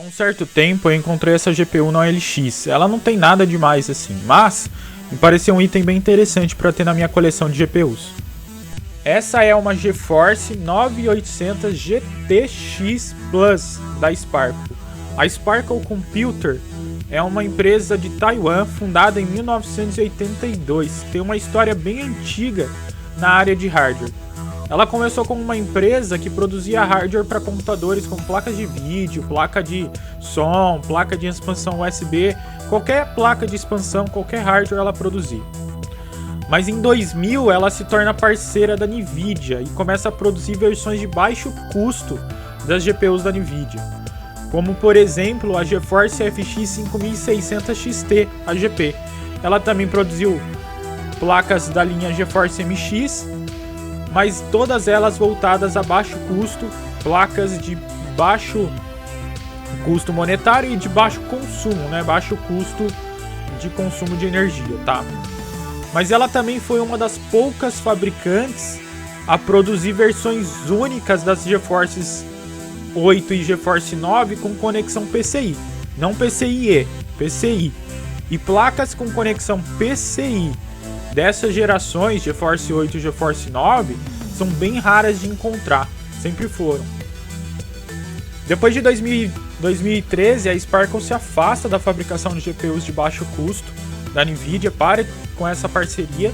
Há um certo tempo eu encontrei essa GPU na OLX. Ela não tem nada demais assim, mas me pareceu um item bem interessante para ter na minha coleção de GPUs. Essa é uma GeForce 9800 GTX Plus da Sparkle. A Sparkle Computer é uma empresa de Taiwan fundada em 1982. Tem uma história bem antiga na área de hardware. Ela começou como uma empresa que produzia hardware para computadores como placas de vídeo, placa de som, placa de expansão USB, qualquer placa de expansão, qualquer hardware ela produzia. Mas em 2000 ela se torna parceira da Nvidia e começa a produzir versões de baixo custo das GPUs da Nvidia, como por exemplo a GeForce FX 5600 XT AGP. Ela também produziu placas da linha GeForce MX, mas todas elas voltadas a baixo custo, placas de baixo custo monetário e de baixo consumo, né? Baixo custo de consumo de energia, tá? Mas ela também foi uma das poucas fabricantes a produzir versões únicas das GeForce 8 e GeForce 9 com conexão PCI, não PCIe, PCI. E placas com conexão PCI dessas gerações, GeForce 8 e GeForce 9, são bem raras de encontrar, sempre foram. Depois de 2013, a Sparkle se afasta da fabricação de GPUs de baixo custo da Nvidia, para com essa parceria,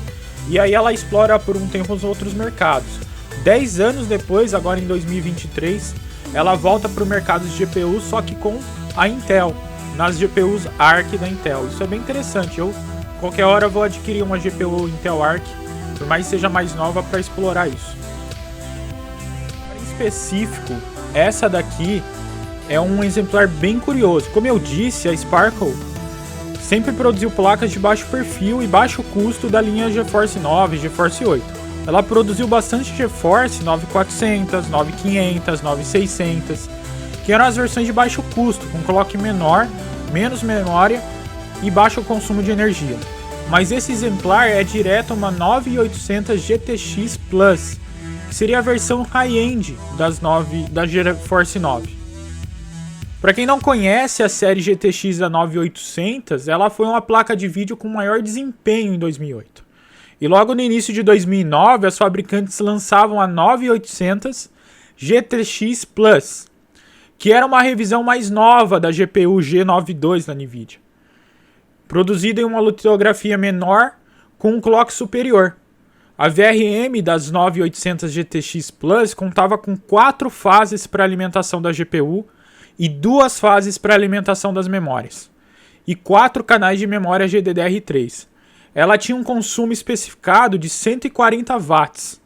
e aí ela explora por um tempo os outros mercados. 10 anos depois, agora em 2023, ela volta para o mercado de GPUs, só que com a Intel, nas GPUs Arc da Intel. Isso é bem interessante. Qualquer hora vou adquirir uma GPU Intel Arc, por mais que seja mais nova, para explorar isso. Em específico, essa daqui é um exemplar bem curioso. Como eu disse, a Sparkle sempre produziu placas de baixo perfil e baixo custo da linha GeForce 9 e GeForce 8. Ela produziu bastante GeForce 9400, 9500, 9600, que eram as versões de baixo custo, com clock menor, menos memória e baixo consumo de energia. Mas esse exemplar é direto uma 9800 GTX Plus, que seria a versão high-end da GeForce 9. Para quem não conhece a série GTX da 9800, ela foi uma placa de vídeo com maior desempenho em 2008. E logo no início de 2009, as fabricantes lançavam a 9800 GTX Plus, que era uma revisão mais nova da GPU G92 da Nvidia, produzida em uma litografia menor com um clock superior. A VRM das 9800 GTX Plus contava com 4 fases para alimentação da GPU e 2 fases para alimentação das memórias, e 4 canais de memória GDDR3. Ela tinha um consumo especificado de 140 watts,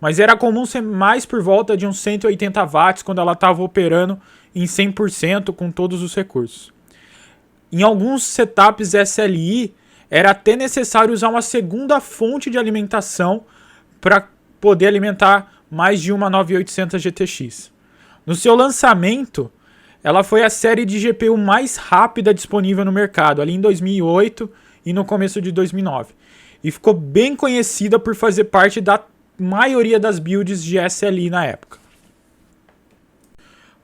mas era comum ser mais por volta de uns 180 watts quando ela estava operando em 100% com todos os recursos. Em alguns setups SLI, era até necessário usar uma segunda fonte de alimentação para poder alimentar mais de uma 9800 GTX. No seu lançamento, ela foi a série de GPU mais rápida disponível no mercado, ali em 2008 e no começo de 2009. E ficou bem conhecida por fazer parte da maioria das builds de SLI na época.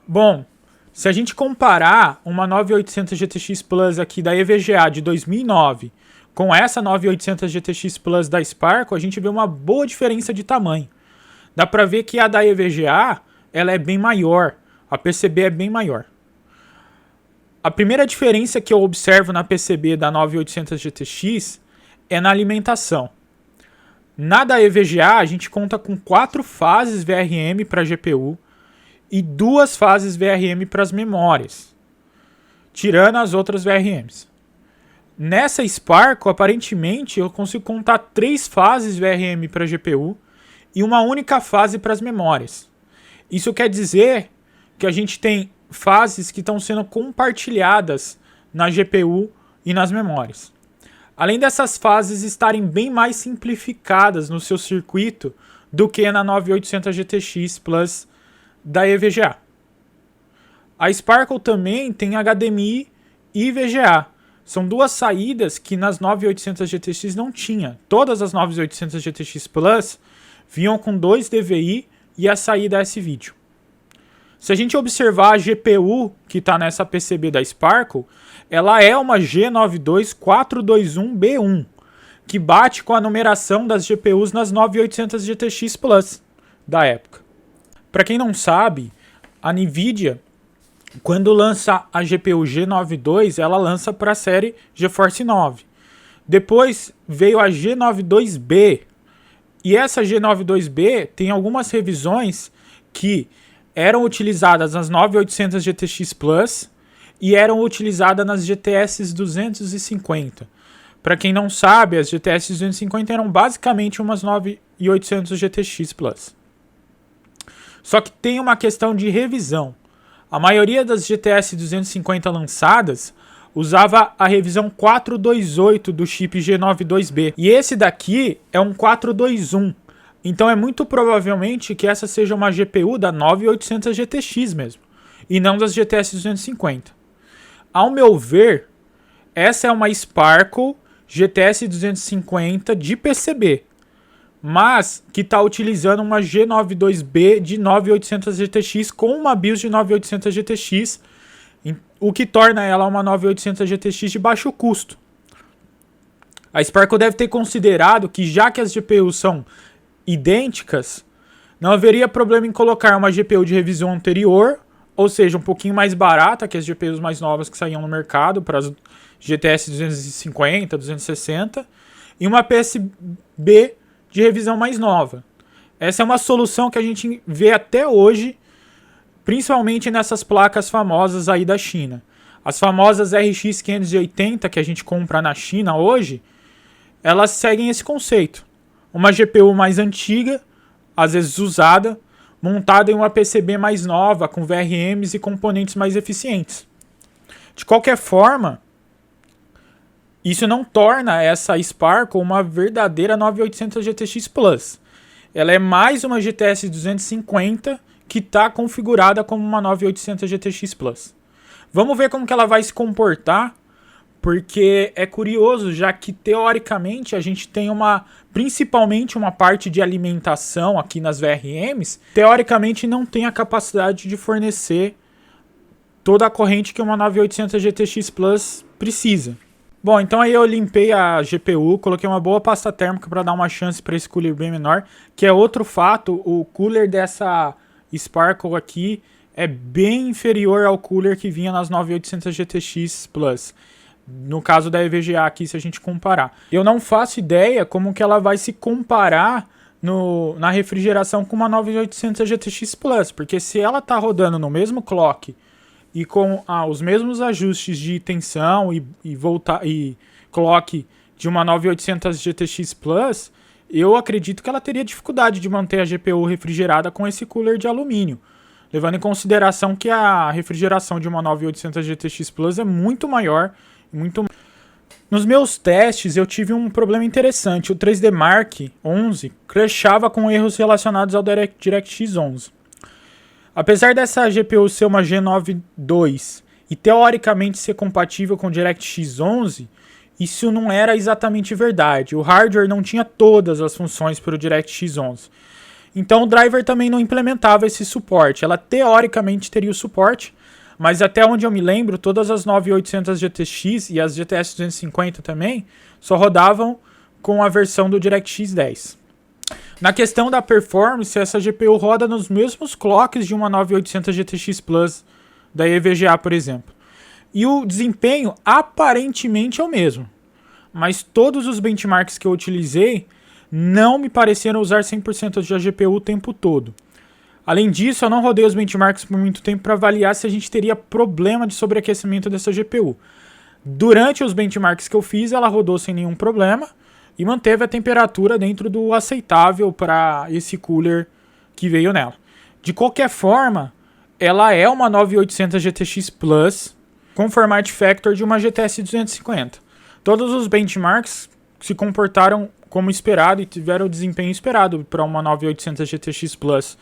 Bom, se a gente comparar uma 9800 GTX Plus aqui da EVGA de 2009 com essa 9800 GTX Plus da Sparkle, a gente vê uma boa diferença de tamanho. Dá para ver que a da EVGA ela é bem maior, a PCB é bem maior. A primeira diferença que eu observo na PCB da 9800 GTX é na alimentação. Na da EVGA, a gente conta com 4 fases VRM para a GPU e 2 fases VRM para as memórias, tirando as outras VRMs. Nessa Sparkle, aparentemente, eu consigo contar 3 fases VRM para a GPU e uma única fase para as memórias. Isso quer dizer que a gente tem fases que estão sendo compartilhadas na GPU e nas memórias. Além dessas fases estarem bem mais simplificadas no seu circuito do que na 9800 GTX Plus da EVGA. A Sparkle também tem HDMI e VGA. São 2 saídas que nas 9800 GTX não tinha. Todas as 9800 GTX Plus vinham com 2 DVI e a saída S-Video. Se a gente observar a GPU que está nessa PCB da Sparkle, ela é uma G92421B1, que bate com a numeração das GPUs nas 9800 GTX Plus da época. Para quem não sabe, a NVIDIA, quando lança a GPU G92, ela lança para a série GeForce 9. Depois veio a G92B, e essa G92B tem algumas revisões que eram utilizadas nas 9800 GTX Plus e eram utilizadas nas GTS 250. Para quem não sabe, as GTS 250 eram basicamente umas 9800 GTX Plus. Só que tem uma questão de revisão. A maioria das GTS 250 lançadas usava a revisão 428 do chip G92B. E esse daqui é um 421. Então é muito provavelmente que essa seja uma GPU da 9800 GTX mesmo, e não das GTS 250. Ao meu ver, essa é uma Sparkle GTS 250 de PCB, mas que está utilizando uma G92B de 9800 GTX com uma BIOS de 9800 GTX, o que torna ela uma 9800 GTX de baixo custo. A Sparkle deve ter considerado que, já que as GPUs são idênticas, não haveria problema em colocar uma GPU de revisão anterior, ou seja, um pouquinho mais barata que as GPUs mais novas que saíam no mercado, para as GTS 250, 260, e uma PSB de revisão mais nova. Essa é uma solução que a gente vê até hoje, principalmente nessas placas famosas aí da China. As famosas RX 580 que a gente compra na China hoje, elas seguem esse conceito. Uma GPU mais antiga, às vezes usada, montada em uma PCB mais nova, com VRMs e componentes mais eficientes. De qualquer forma, isso não torna essa Sparkle uma verdadeira 9800 GTX Plus. Ela é mais uma GTS 250 que está configurada como uma 9800 GTX Plus. Vamos ver como que ela vai se comportar, porque é curioso, já que teoricamente a gente tem principalmente uma parte de alimentação aqui nas VRMs, teoricamente não tem a capacidade de fornecer toda a corrente que uma 9800 GTX Plus precisa. Bom, então aí eu limpei a GPU, coloquei uma boa pasta térmica para dar uma chance para esse cooler bem menor, que é outro fato, o cooler dessa Sparkle aqui é bem inferior ao cooler que vinha nas 9800 GTX Plus. No caso da EVGA aqui, se a gente comparar. Eu não faço ideia como que ela vai se comparar na refrigeração com uma 9800 GTX Plus, porque se ela está rodando no mesmo clock e com os mesmos ajustes de tensão e clock de uma 9800 GTX Plus, eu acredito que ela teria dificuldade de manter a GPU refrigerada com esse cooler de alumínio, levando em consideração que a refrigeração de uma 9800 GTX Plus é muito maior. Nos meus testes eu tive um problema interessante. O 3D Mark 11 crashava com erros relacionados ao DirectX 11. Apesar dessa GPU ser uma G92 e teoricamente ser compatível com o DirectX 11, isso não era exatamente verdade. O hardware não tinha todas as funções para o DirectX 11. Então o driver também não implementava esse suporte. Ela teoricamente teria o suporte, mas até onde eu me lembro, todas as 9800 GTX e as GTS 250 também só rodavam com a versão do DirectX 10. Na questão da performance, essa GPU roda nos mesmos clocks de uma 9800 GTX Plus da EVGA, por exemplo. E o desempenho aparentemente é o mesmo. Mas todos os benchmarks que eu utilizei não me pareceram usar 100% da GPU o tempo todo. Além disso, eu não rodei os benchmarks por muito tempo para avaliar se a gente teria problema de sobreaquecimento dessa GPU. Durante os benchmarks que eu fiz, ela rodou sem nenhum problema e manteve a temperatura dentro do aceitável para esse cooler que veio nela. De qualquer forma, ela é uma 9800 GTX Plus com format factor de uma GTS 250. Todos os benchmarks se comportaram como esperado e tiveram o desempenho esperado para uma 9800 GTX Plus.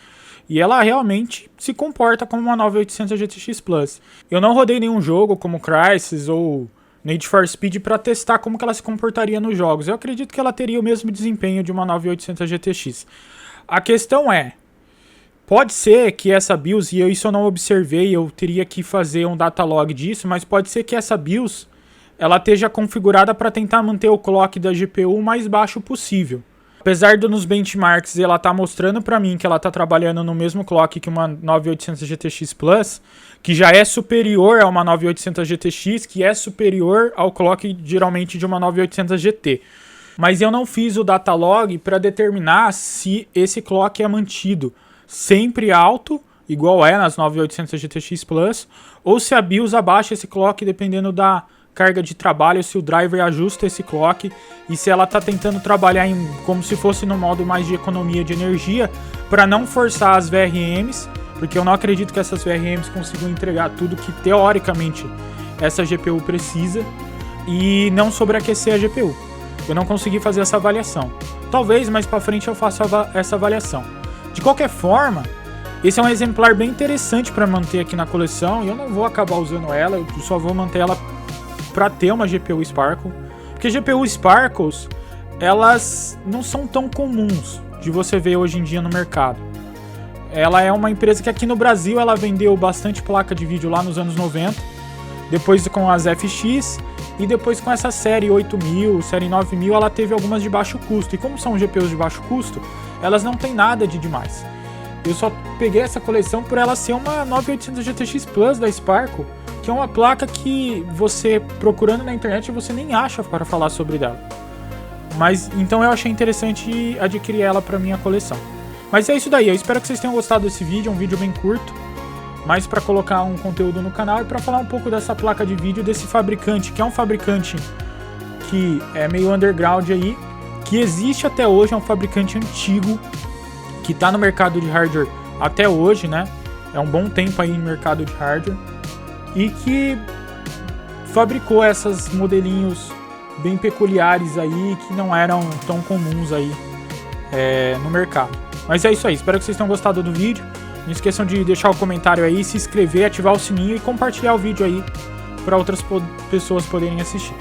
E ela realmente se comporta como uma 9800 GTX Plus. Eu não rodei nenhum jogo como Crysis ou Need for Speed para testar como que ela se comportaria nos jogos. Eu acredito que ela teria o mesmo desempenho de uma 9800 GTX. A questão é, Pode ser que essa BIOS, e isso eu não observei, eu teria que fazer um datalog disso, mas pode ser que essa BIOS ela esteja configurada para tentar manter o clock da GPU o mais baixo possível. Apesar de nos benchmarks ela tá mostrando para mim que ela tá trabalhando no mesmo clock que uma 9800 GTX Plus, que já é superior a uma 9800 GTX, que é superior ao clock geralmente de uma 9800 GT. Mas eu não fiz o datalog para determinar se esse clock é mantido sempre alto, igual é nas 9800 GTX Plus, ou se a BIOS abaixa esse clock dependendo da carga de trabalho, se o driver ajusta esse clock e se ela está tentando trabalhar como se fosse no modo mais de economia de energia para não forçar as VRMs, porque eu não acredito que essas VRMs consigam entregar tudo que teoricamente essa GPU precisa e não sobreaquecer a GPU. Eu não consegui fazer essa avaliação. Talvez mais para frente eu faça essa avaliação. De qualquer forma, esse é um exemplar bem interessante para manter aqui na coleção e eu não vou acabar usando ela, eu só vou manter ela para ter uma GPU Sparkle, porque GPU Sparkles, elas não são tão comuns de você ver hoje em dia no mercado. Ela é uma empresa que aqui no Brasil ela vendeu bastante placa de vídeo lá nos anos 90, depois com as FX e depois com essa série 8000, série 9000, ela teve algumas de baixo custo. E como são GPUs de baixo custo, elas não tem nada de demais. Eu só peguei essa coleção por ela ser uma 9800 GTX Plus da Sparkle, que é uma placa que você procurando na internet você nem acha para falar sobre dela. Mas então eu achei interessante adquirir ela para minha coleção. Mas é isso daí, eu espero que vocês tenham gostado desse vídeo, é um vídeo bem curto, mas para colocar um conteúdo no canal e para falar um pouco dessa placa de vídeo desse fabricante, que é um fabricante que é meio underground aí, que existe até hoje, é um fabricante antigo, que está no mercado de hardware até hoje, né? É um bom tempo aí no mercado de hardware e que fabricou esses modelinhos bem peculiares aí, que não eram tão comuns aí no mercado. Mas é isso aí, espero que vocês tenham gostado do vídeo. Não esqueçam de deixar o comentário aí, se inscrever, ativar o sininho e compartilhar o vídeo aí para outras pessoas poderem assistir.